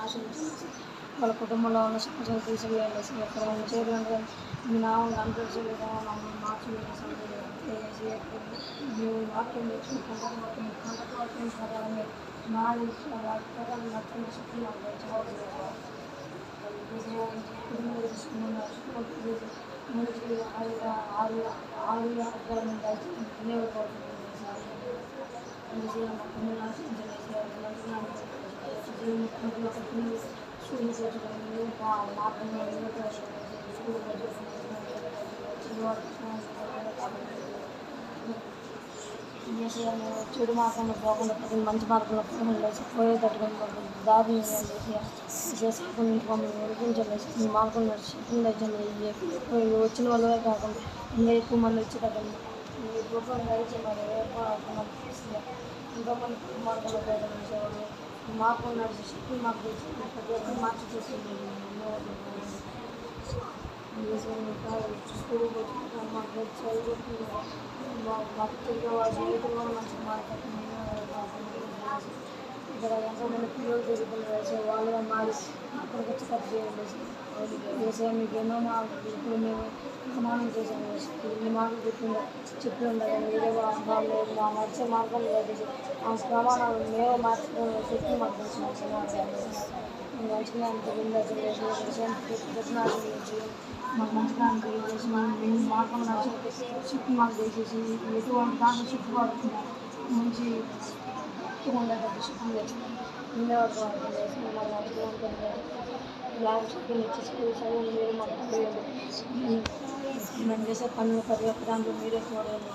ఆశించి వాళ్ళ కుటుంబంలో ఉన్న సమస్యలు తీసివేయండి. ఎక్కడ చేయాలంటే మీ నామం అనుసరించలేదా మమ్మల్ని మార్చివేసి మేము వాక్యం నేర్చుకుంటాం వాక్యం ప్రకారమే నాలుగు ప్రకారం నచ్చని శక్తి మంచి ఆరు అర్థాలను చెడు మార్గంలో పోకుండా మంచి మార్గంలో పోయేటట్టుగా దారిని మమ్మల్ని నడిపించండి. ఈ మార్గం నడిచింది వచ్చిన వాళ్ళే కాకుండా ఇంకా ఎక్కువ మంది వచ్చేటట్టు మీ గొప్ప నడిచినారు ఎంతో మంది మార్గంలో పోయేటప్పుడు మార్గం నడిచి శక్తి మాకు తెలిసి ప్రతి ఒక్కరు మార్చి చేస్తుంది. స్కూల్ మాకు చదువుకుంటున్నారు మాకు తిరిగే వాళ్ళ జీవితం కూడా మంచి మాట్లాడుతుంది. ఇక్కడ ఎంతోమంది పిల్లలు జరుగుతున్నారు వాళ్ళుగా మారి అక్కడికి వచ్చి కట్ చేయండి. వేసే మీకు ఎన్నో మాటలు ఇప్పుడు మేము ప్రమాణం చేసాము. ఈ మాటలు చెప్పి ఉండాలి వేరే వాళ్ళు మా వచ్చే మార్గం లేదు. ఆ ప్రమాణాలు మేము మార్చుకునే శక్తి మాకు తెలిసిన మంచిగా తెలియజేసి మాకు మంచిగా తెలియజేసి మేము మార్గం నడిచే శక్తి మాకు తెలిసేసి ఎటువంటి దాంట్లో శక్తి పడుతుంది మంచి ఉండేటట్టు శక్తి తెచ్చుకుంటాం. ఉండేవాడు మమ్మల్ని మంచిగా ఉంటుంది లాభ శక్తిని ఇచ్చేసి చదువు మీరు మాకు తెలియదు. మేము చేసే పనులు ప్రతి ఒక్క దాంట్లో మీరే చూడాలి.